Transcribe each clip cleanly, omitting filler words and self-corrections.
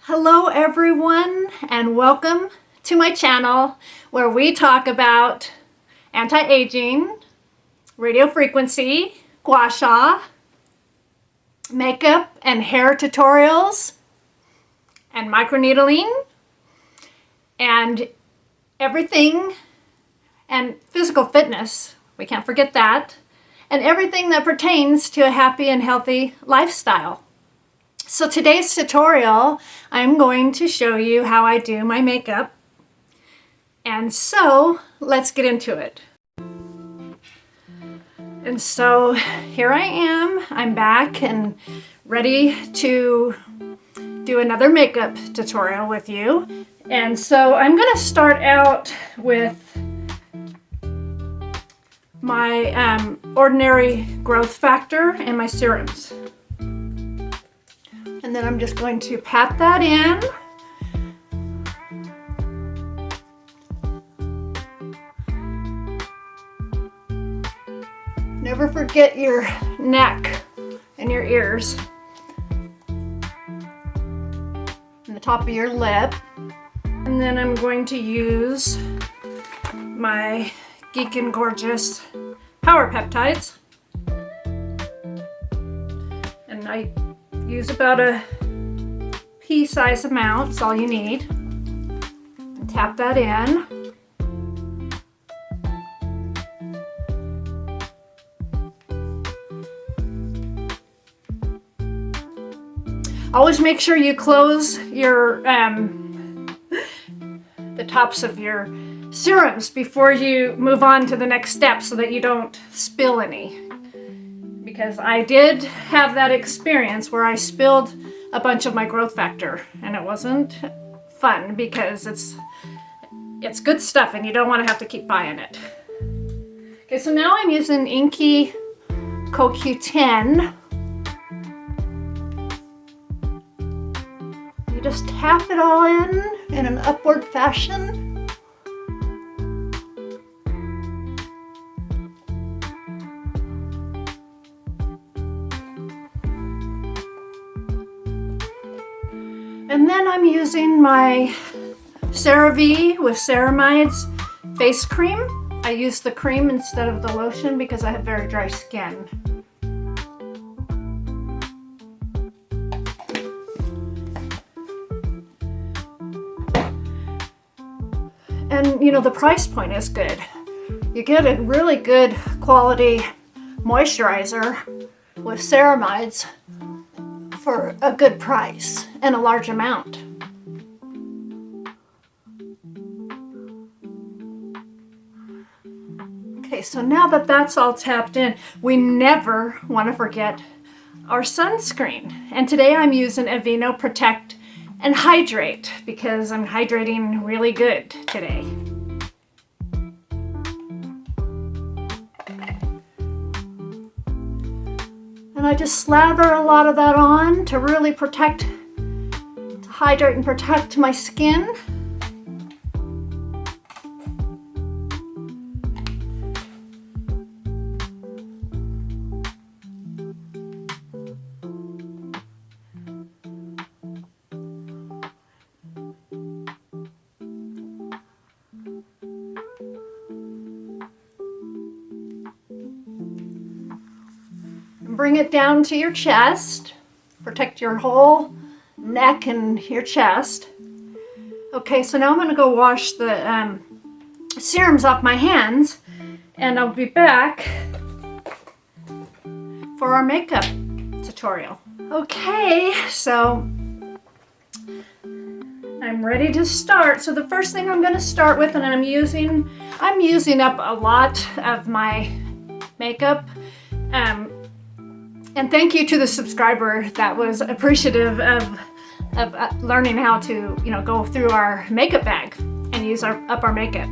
Hello everyone, and welcome to my channel where we talk about anti-aging, radio frequency, gua sha, makeup and hair tutorials, and microneedling, and everything, and physical fitness, we can't forget that, and everything that pertains to a happy and healthy lifestyle. So today's tutorial, I'm going to show you how I do my makeup. And so let's get into it. And so here I am, I'm back and ready to do another makeup tutorial with you. And so I'm gonna start out with my Ordinary Growth Factor and my serums. And then I'm just going to pat that in. Never forget your neck and your ears. And the top of your lip. And then I'm going to use my Geek and Gorgeous Power Peptides. And I use about a pea-size amount, it's all you need. And tap that in. Always make sure you close your the tops of your serums before you move on to the next step so that you don't spill any. Because I did have that experience where I spilled a bunch of my growth factor and it wasn't fun because it's good stuff and you don't want to have to keep buying it. Okay, so now I'm using Inky CoQ10. You just tap it all in an upward fashion. And then I'm using my CeraVe with Ceramides face cream. I use the cream instead of the lotion because I have very dry skin. And you know, the price point is good. You get a really good quality moisturizer with ceramides for a good price and a large amount. Okay, so now that that's all tapped in, we never want to forget our sunscreen. And today I'm using Aveeno Protect and Hydrate because I'm hydrating really good today. And I just slather a lot of that on to really hydrate and protect my skin. Bring it down to your chest. Protect your whole neck and your chest. Okay, so now I'm going to go wash the serums off my hands, and I'll be back for our makeup tutorial. Okay, so I'm ready to start. So the first thing I'm going to start with, and I'm using up a lot of my makeup. And thank you to the subscriber that was appreciative of learning how to, you know, go through our makeup bag and use up our makeup.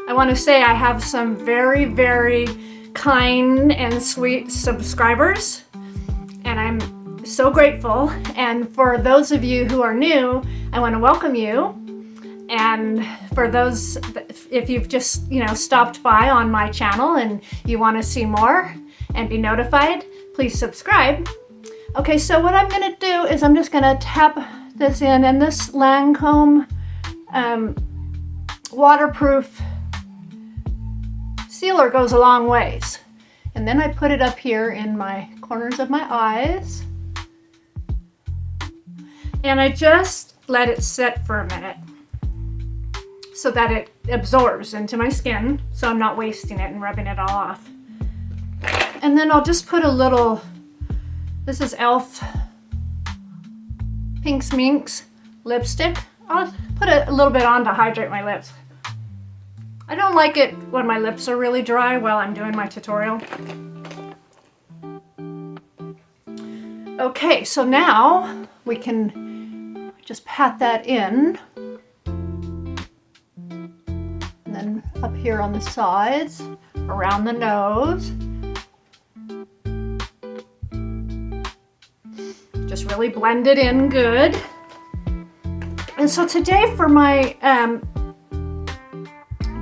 I want to say I have some very, very kind and sweet subscribers, and I'm so grateful. And for those of you who are new, I want to welcome you. And for those, if you've just, you know, stopped by on my channel and you want to see more and be notified, please subscribe. Okay, so what I'm gonna do is I'm just gonna tap this in, and this Lancome waterproof sealer goes a long ways. And then I put it up here in my corners of my eyes. And I just let it sit for a minute so that it absorbs into my skin, so I'm not wasting it and rubbing it all off. And then I'll just put a little, this is e.l.f. Pink Sminx lipstick. I'll put a little bit on to hydrate my lips. I don't like it when my lips are really dry while I'm doing my tutorial. Okay, so now we can just pat that in. And then up here on the sides, around the nose. Just really blend it in good. And so today for my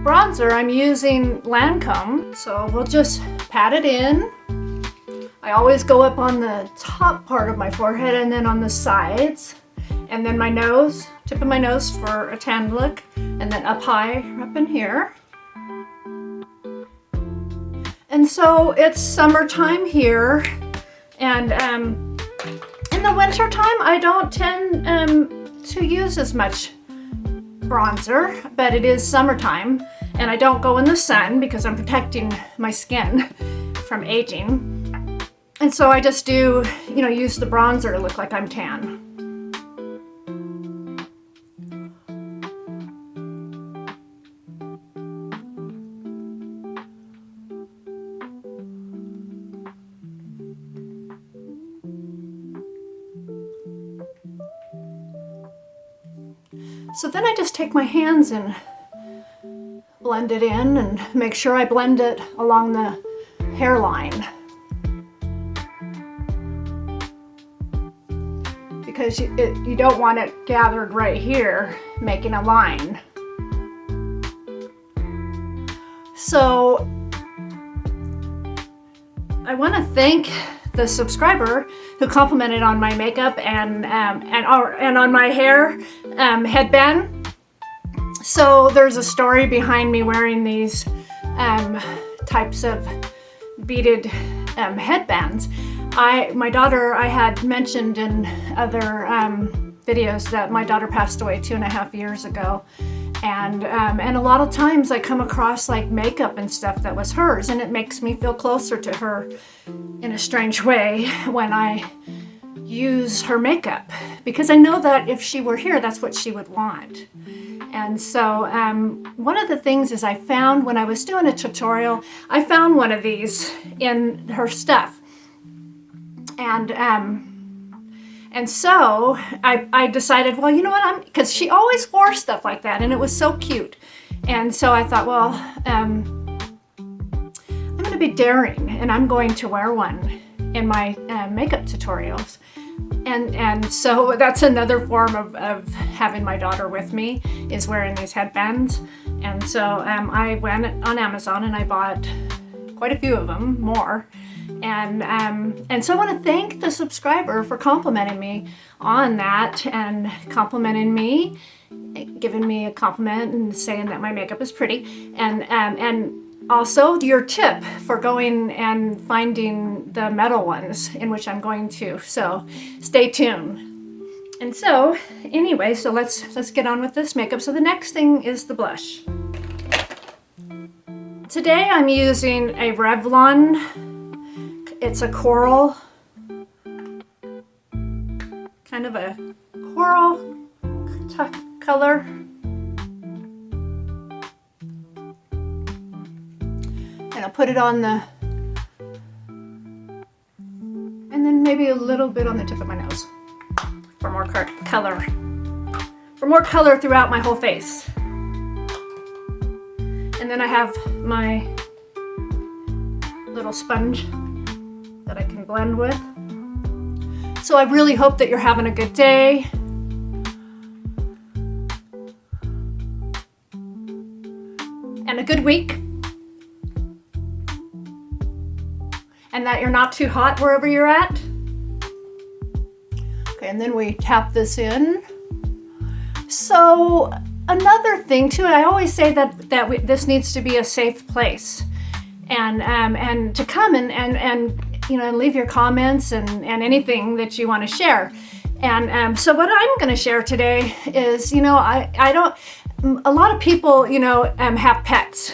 bronzer, I'm using Lancome, so we'll just pat it in. I always go up on the top part of my forehead and then on the sides, and then my nose, tip of my nose for a tan look, and then up high, up in here. And so it's summertime here, and in the winter time I don't tend to use as much bronzer, but it is summertime and I don't go in the sun because I'm protecting my skin from aging. And so I just do, use the bronzer to look like I'm tan. So then I just take my hands and blend it in and make sure I blend it along the hairline. Because you don't want it gathered right here, making a line. So I want to thank the subscriber who complimented on my makeup and on my hair headband. So there's a story behind me wearing these types of beaded headbands. My daughter, I had mentioned in other videos that my daughter passed away 2.5 years ago. And a lot of times I come across like makeup and stuff that was hers, and it makes me feel closer to her in a strange way when I use her makeup, because I know that if she were here, that's what she would want. And so one of the things is I found when I was doing a tutorial, I found one of these in her stuff. And so I decided, well, you know what, because she always wore stuff like that and it was so cute. And so I thought, well, I'm going to be daring and I'm going to wear one in my makeup tutorials. And so that's another form of having my daughter with me, is wearing these headbands. And so I went on Amazon and I bought quite a few of them, more. And so I want to thank the subscriber for complimenting me on that and complimenting me, giving me a compliment and saying that my makeup is pretty. And also your tip for going and finding the metal ones, in which I'm going to. So stay tuned. And so anyway, so let's get on with this makeup. So the next thing is the blush. Today I'm using a Revlon. It's a coral, kind of a coral color. And I'll put it on and then maybe a little bit on the tip of my nose for more color. For more color throughout my whole face. And then I have my little sponge that I can blend with. So I really hope that you're having a good day. And a good week. And that you're not too hot wherever you're at. and then we tap this in. So another thing too, I always say that this needs to be a safe place, and to come and you know, and leave your comments and anything that you want to share. And so what I'm going to share today is, you know, I don't, a lot of people, you know, have pets.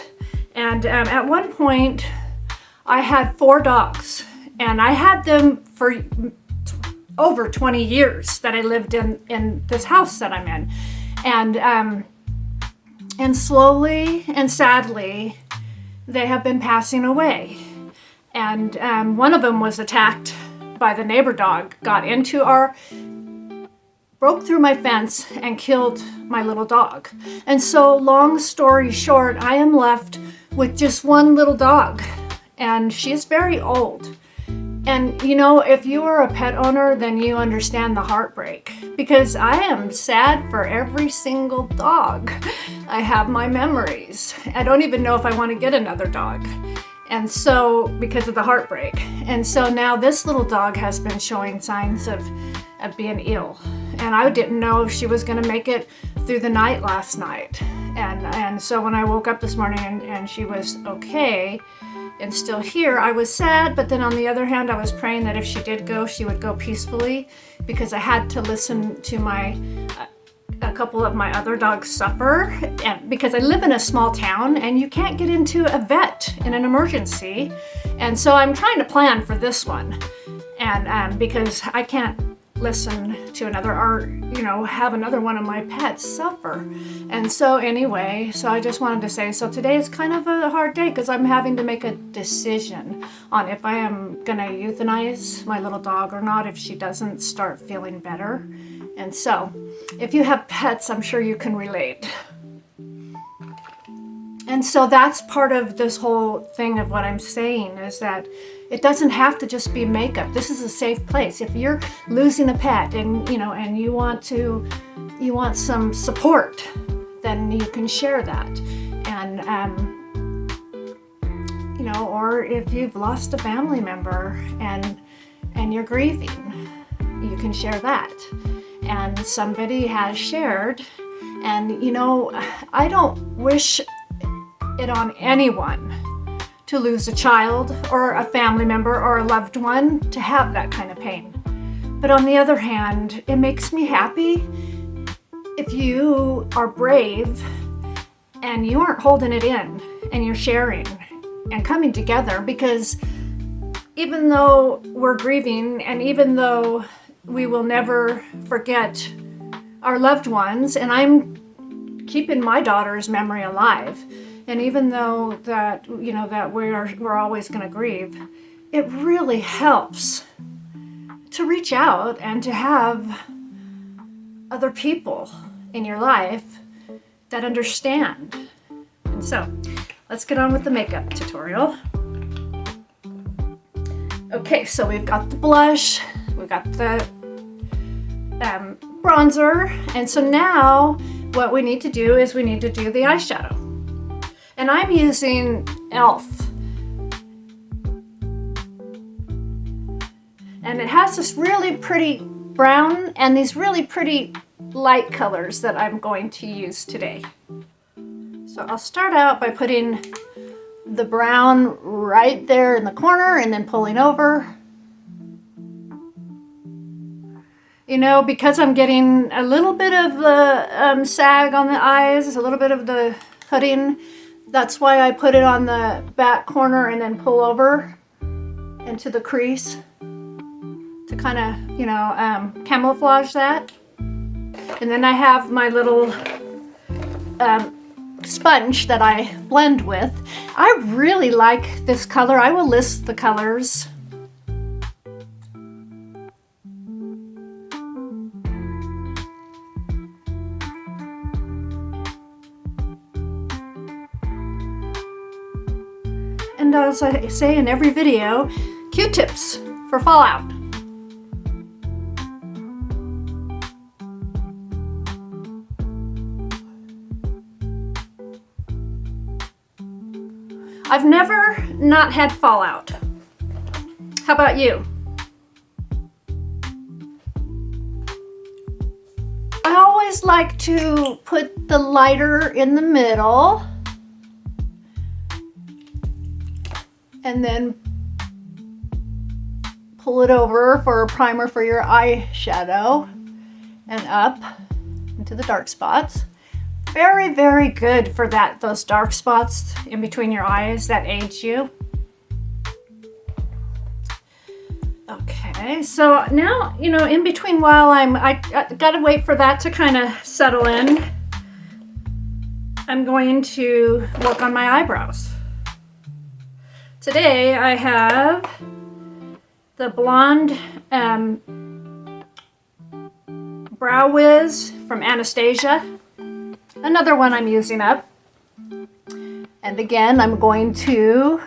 And at one point I had 4 dogs, and I had them for over 20 years that I lived in this house that I'm in. And slowly and sadly, they have been passing away. And one of them was attacked by the neighbor dog, broke through my fence and killed my little dog. And so long story short, I am left with just one little dog, and she's very old. And you know, if you are a pet owner, then you understand the heartbreak, because I am sad for every single dog. I have my memories. I don't even know if I want to get another dog. And so, because of the heartbreak. And so now this little dog has been showing signs of being ill. And I didn't know if she was going to make it through the night last night. And so when I woke up this morning and she was okay and still here, I was sad. But then on the other hand, I was praying that if she did go, she would go peacefully, because I had to listen to a couple of my other dogs suffer, and because I live in a small town and you can't get into a vet in an emergency. And so I'm trying to plan for this one, and because I can't listen to another, or you know, have another one of my pets suffer. And so anyway, so I just wanted to say, so today is kind of a hard day because I'm having to make a decision on if I am gonna euthanize my little dog or not if she doesn't start feeling better. And so if you have pets, I'm sure you can relate. And so that's part of this whole thing of what I'm saying, is that it doesn't have to just be makeup. This is a safe place. If you're losing a pet and you know, and you want some support, then you can share that. And you know, or if you've lost a family member and you're grieving, you can share that. And somebody has shared, and you know, I don't wish it on anyone to lose a child or a family member or a loved one, to have that kind of pain. But on the other hand, it makes me happy if you are brave and you aren't holding it in and you're sharing and coming together, because even though we're grieving, and even though we will never forget our loved ones, and I'm keeping my daughter's memory alive, and even though that, you know, that we're always going to grieve, it really helps to reach out and to have other people in your life that understand. And so let's get on with the makeup tutorial. Okay, so we've got the blush, we've got the bronzer, and so now what we need to do is we need to do the eyeshadow. And I'm using e.l.f. And it has this really pretty brown and these really pretty light colors that I'm going to use today. So I'll start out by putting the brown right there in the corner and then pulling over. You know, because I'm getting a little bit of the sag on the eyes, a little bit of the hooding, that's why I put it on the back corner and then pull over into the crease to kind of, you know, camouflage that. And then I have my little sponge that I blend with. I really like this color. I will list the colors. And as I say in every video, Q-tips for fallout. I've never not had fallout. How about you? always like to put the lighter in the middle and then pull it over for a primer for your eyeshadow and up into the dark spots. Very, very good for those dark spots in between your eyes that age you. Okay, so now, in between while I gotta wait for that to kind of settle in, I'm going to work on my eyebrows. Today I have the Blonde Brow Wiz from Anastasia. Another one I'm using up. And again, I'm going to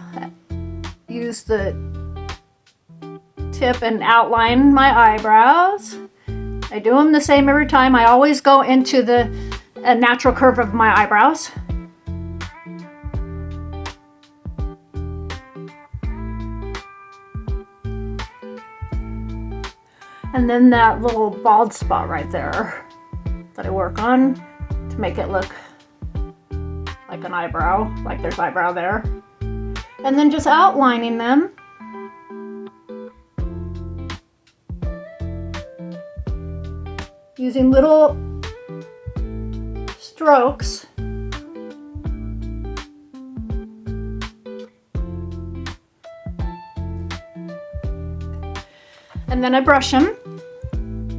use the tip and outline my eyebrows. I do them the same every time. I always go into the natural curve of my eyebrows. And then that little bald spot right there that I work on to make it look like an eyebrow, like there's eyebrow there. And then just outlining them. Using little strokes. And then I brush them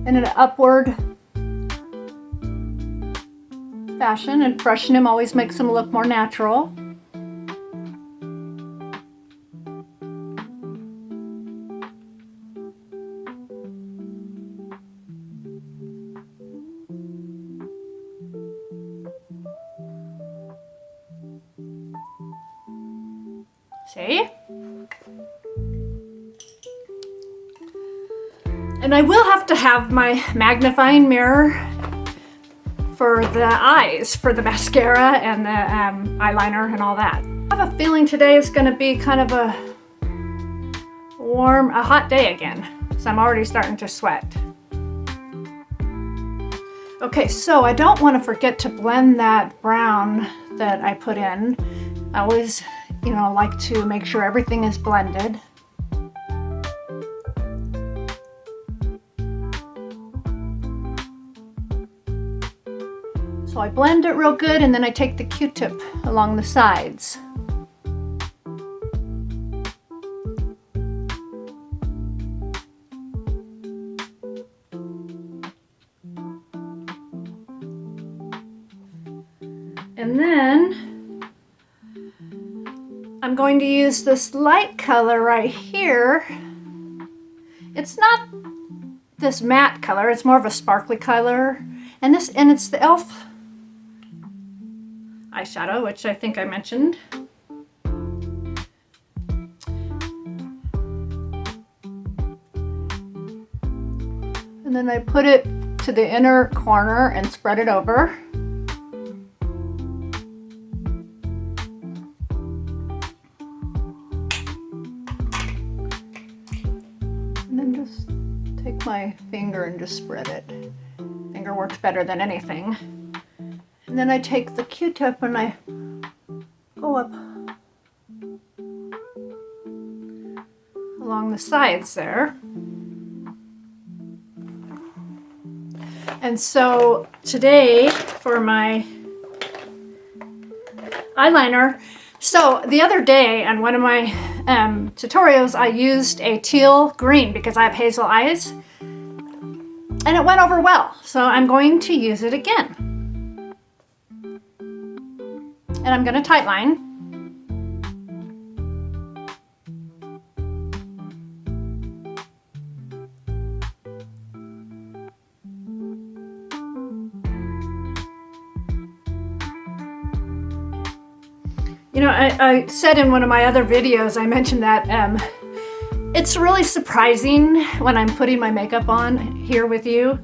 in an upward fashion, and brushing them always makes them look more natural. See? And I will have to have my magnifying mirror for the eyes, for the mascara and the eyeliner and all that. I have a feeling today is going to be kind of a hot day again. So I'm already starting to sweat. Okay, so I don't want to forget to blend that brown that I put in. I always, like to make sure everything is blended. So I blend it real good, and then I take the Q-tip along the sides. And then I'm going to use this light color right here. It's not this matte color, it's more of a sparkly color. And it's the e.l.f. eyeshadow, which I think I mentioned. And then I put it to the inner corner and spread it over. And then just take my finger and just spread it. Finger works better than anything. And then I take the Q-tip and I go up along the sides there. And so today for my eyeliner, so the other day on one of my tutorials I used a teal green because I have hazel eyes, and it went over well. So I'm going to use it again. And I'm going to tightline. I said in one of my other videos, I mentioned that it's really surprising when I'm putting my makeup on here with you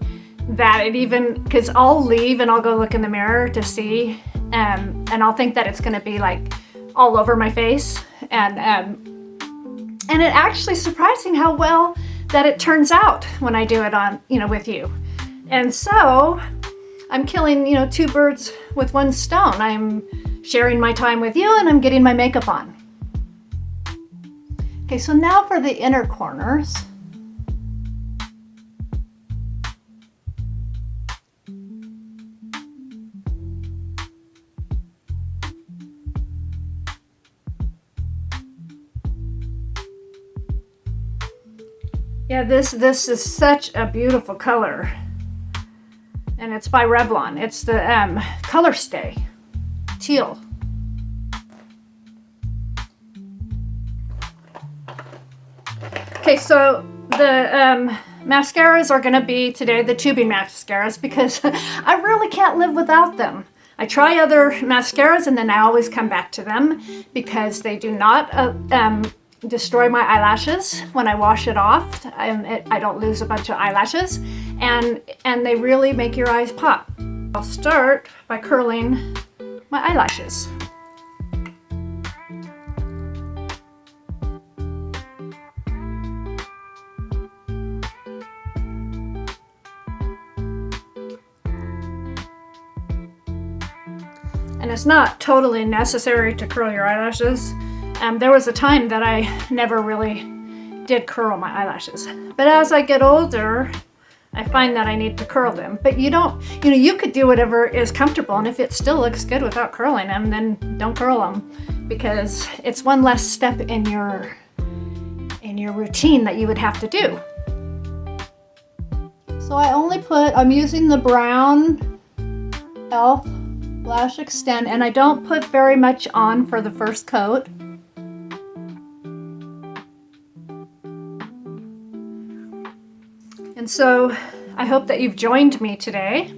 that it even, because I'll leave and I'll go look in the mirror to see, and I'll think that it's going to be like all over my face, and it actually surprising how well that it turns out when I do it on, with you. And so I'm killing, you know, two birds with one stone. I'm sharing my time with you and I'm getting my makeup on. Okay, so now for the inner corners. Yeah, this is such a beautiful color. And it's by Revlon. It's the Color Stay Teal. Okay, so the mascaras are gonna be today the tubing mascaras because I really can't live without them. I try other mascaras and then I always come back to them because they do not destroy my eyelashes when I wash it off. I don't lose a bunch of eyelashes, and they really make your eyes pop. I'll start by curling my eyelashes. And it's not totally necessary to curl your eyelashes. There was a time that I never really did curl my eyelashes. But as I get older, I find that I need to curl them. But you don't, you know, you could do whatever is comfortable, and if it still looks good without curling them, then don't curl them, because it's one less step in your routine that you would have to do. So I'm using the brown e.l.f. Lash Extend, and I don't put very much on for the first coat. And so I hope that you've joined me today,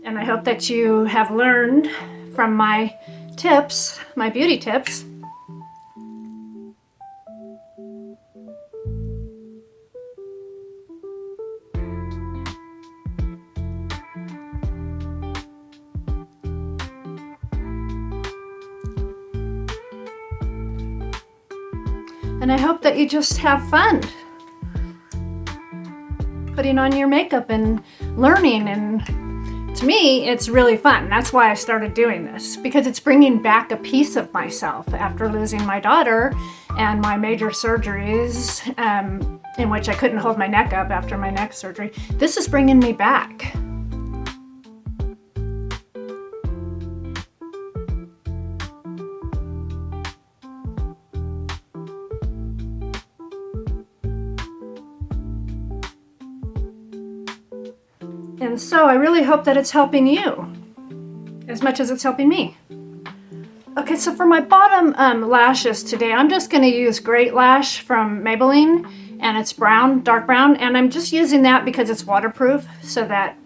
and I hope that you have learned from my tips, my beauty tips. And I hope that you just have fun putting on your makeup and learning, and to me it's really fun. That's why I started doing this, because it's bringing back a piece of myself after losing my daughter and my major surgeries, in which I couldn't hold my neck up after my neck surgery. This is bringing me back. And so I really hope that it's helping you as much as it's helping me. Okay, so for my bottom lashes today, I'm just going to use Great Lash from Maybelline, and it's brown, dark brown, and I'm just using that because it's waterproof, so that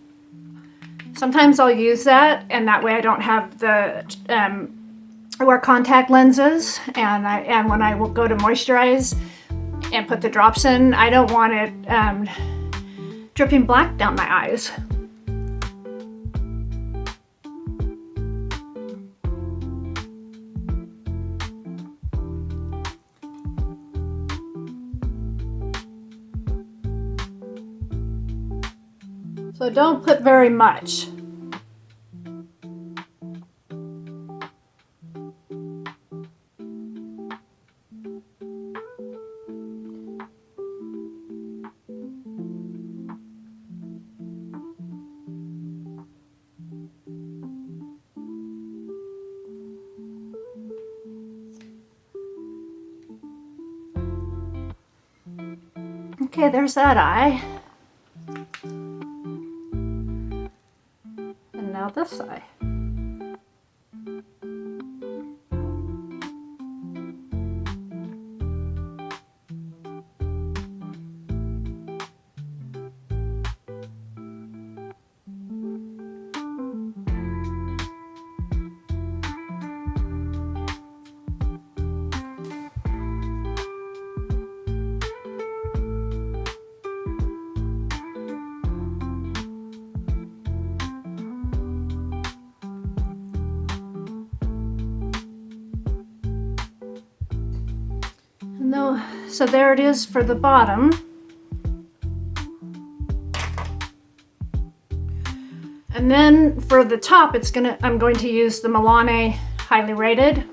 sometimes I'll use that, and that way I don't have the, I wear contact lenses, and when I will go to moisturize and put the drops in, I don't want it dripping black down my eyes. So don't put very much. Okay, there's that eye. And now this eye. No, so there it is for the bottom. And then for the top, I'm going to use the Milani Highly Rated.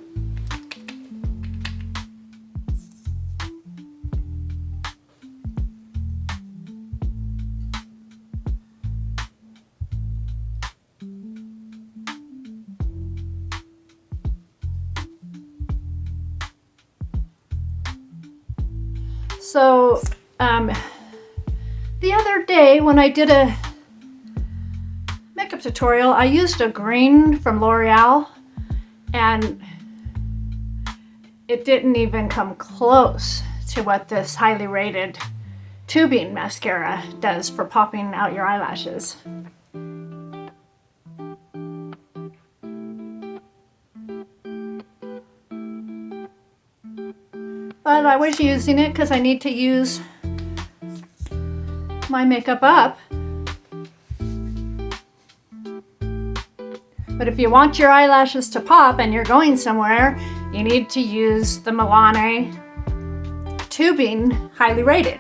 So the other day when I did a makeup tutorial, I used a green from L'Oreal, and it didn't even come close to what this Highly Rated tubing mascara does for popping out your eyelashes. But I was using it because I need to use my makeup up. But if you want your eyelashes to pop and you're going somewhere, you need to use the Milani tubing Highly Rated.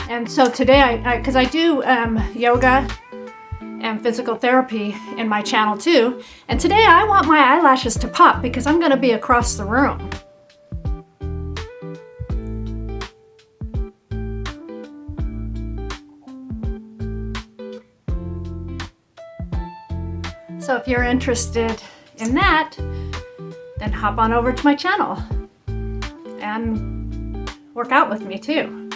And so today, because I do yoga and physical therapy in my channel too, and today I want my eyelashes to pop because I'm going to be across the room. So if you're interested in that, then hop on over to my channel and work out with me too.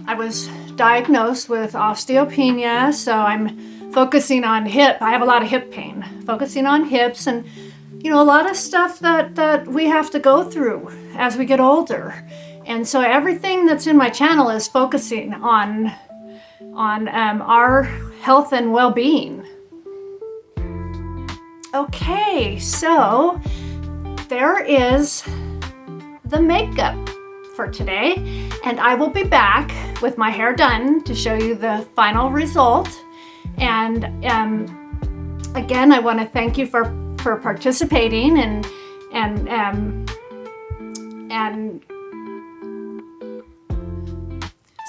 I was diagnosed with osteopenia, so I'm focusing on hip. I have a lot of hip pain, focusing on hips and, you know, a lot of stuff that we have to go through as we get older. And so everything that's in my channel is focusing on our health and well-being. Okay, so there is the makeup for today, and I will be back with my hair done to show you the final result. And again, I want to thank you for participating and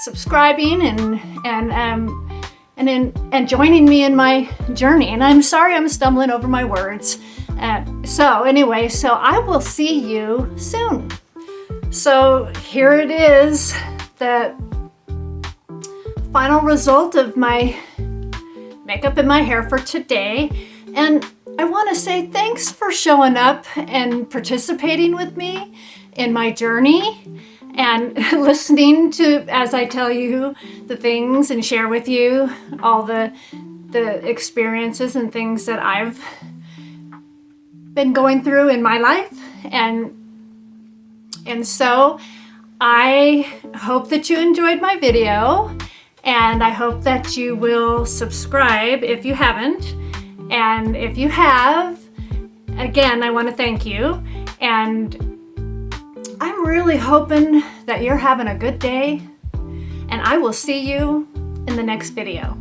subscribing and joining me in my journey. And I'm sorry I'm stumbling over my words. So anyway, so I will see you soon. So here it is, the final result of my makeup and my hair for today. And I want to say thanks for showing up and participating with me in my journey and listening to, as I tell you the things and share with you all the experiences and things that I've been going through in my life. And so I hope that you enjoyed my video, and I hope that you will subscribe if you haven't. And if you have, again, I want to thank you. And I'm really hoping that you're having a good day, and I will see you in the next video.